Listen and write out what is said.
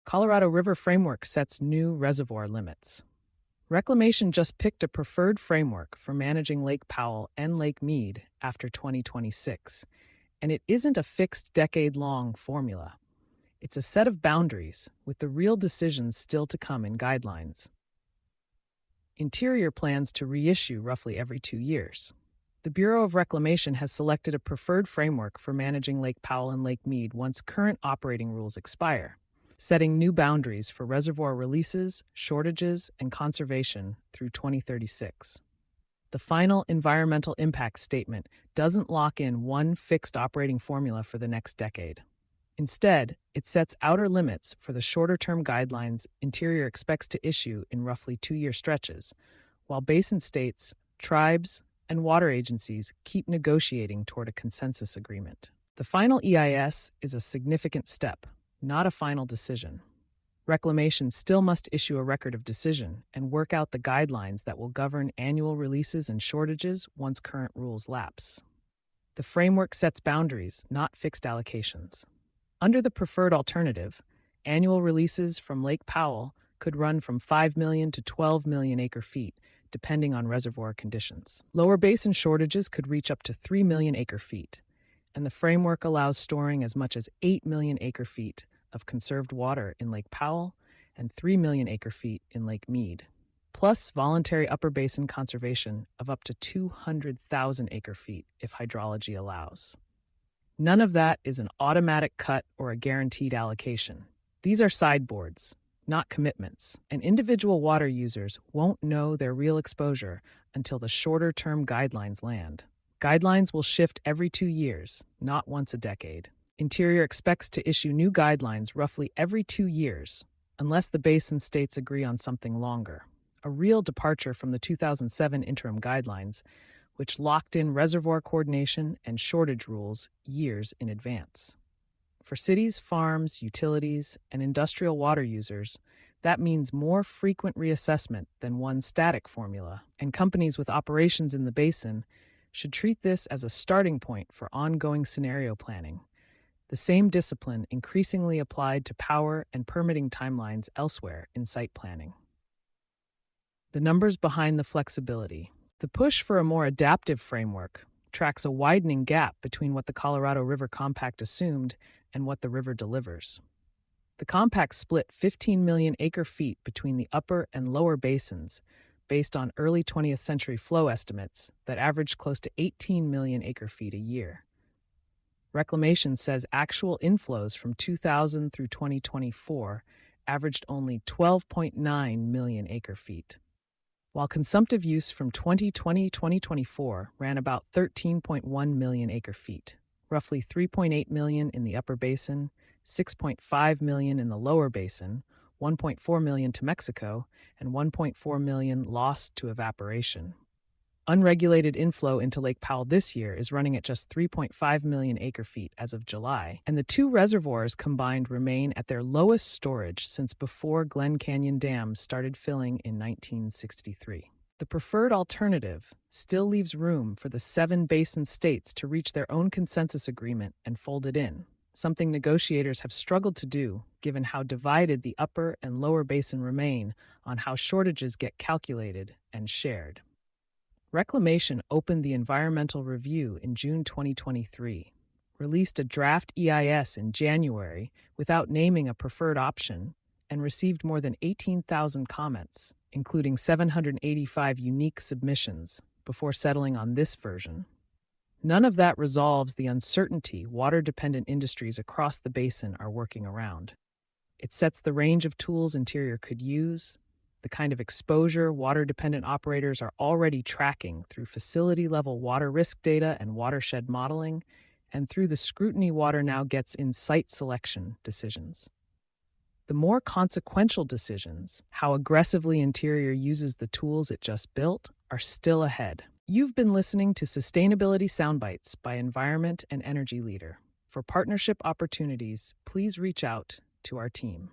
Colorado River Framework sets new reservoir limits. Reclamation just picked a preferred framework for managing Lake Powell and Lake Mead after 2026, and it isn't a fixed decade-long formula. It's a set of boundaries, with the real decisions still to come in guidelines. Interior plans to reissue roughly every 2 years. The Bureau of Reclamation has selected a preferred framework for managing Lake Powell and Lake Mead once current operating rules expire, setting new boundaries for reservoir releases, shortages, and conservation through 2036. The final environmental impact statement doesn't lock in one fixed operating formula for the next decade. Instead, it sets outer limits for the shorter-term guidelines Interior expects to issue in roughly 2-year stretches, while basin states, tribes, and water agencies keep negotiating toward a consensus agreement. The final EIS is a significant step, not a final decision. Reclamation still must issue a record of decision and work out the guidelines that will govern annual releases and shortages once current rules lapse. The framework sets boundaries, not fixed allocations. Under the preferred alternative, annual releases from Lake Powell could run from 5 million to 12 million acre-feet, depending on reservoir conditions. Lower basin shortages could reach up to 3 million acre-feet, and the framework allows storing as much as 8 million acre-feet of conserved water in Lake Powell and 3 million acre-feet in Lake Mead, plus voluntary upper basin conservation of up to 200,000 acre-feet if hydrology allows. None of that is an automatic cut or a guaranteed allocation. These are sideboards, not commitments, and individual water users won't know their real exposure until the shorter-term guidelines land. Guidelines will shift every 2 years, not once a decade. Interior expects to issue new guidelines roughly every 2 years, unless the basin states agree on something longer, a real departure from the 2007 interim guidelines, which locked in reservoir coordination and shortage rules years in advance. For cities, farms, utilities, and industrial water users, that means more frequent reassessment than one static formula, and companies with operations in the basin should treat this as a starting point for ongoing scenario planning, the same discipline increasingly applied to power and permitting timelines elsewhere in site planning. The numbers behind the flexibility. The push for a more adaptive framework tracks a widening gap between what the Colorado River Compact assumed and what the river delivers. The compact split 15 million acre-feet between the upper and lower basins based on early 20th century flow estimates that averaged close to 18 million acre-feet a year. Reclamation says actual inflows from 2000 through 2024 averaged only 12.9 million acre-feet, while consumptive use from 2020 to 2024 ran about 13.1 million acre-feet, roughly 3.8 million in the upper basin, 6.5 million in the lower basin, 1.4 million to Mexico, and 1.4 million lost to evaporation. Unregulated inflow into Lake Powell this year is running at just 3.5 million acre-feet as of July, and the two reservoirs combined remain at their lowest storage since before Glen Canyon Dam started filling in 1963. The preferred alternative still leaves room for the 7 basin states to reach their own consensus agreement and fold it in, something negotiators have struggled to do given how divided the upper and lower basin remain on how shortages get calculated and shared. Reclamation opened the environmental review in June 2023, released a draft EIS in January without naming a preferred option, and received more than 18,000 comments, including 785 unique submissions, before settling on this version. None of that resolves the uncertainty water-dependent industries across the basin are working around. It sets the range of tools Interior could use, the kind of exposure water-dependent operators are already tracking through facility-level water risk data and watershed modeling, and through the scrutiny water now gets in site selection decisions. The more consequential decisions, how aggressively Interior uses the tools it just built, are still ahead. You've been listening to Sustainability Soundbites by Environment and Energy Leader. For partnership opportunities, please reach out to our team.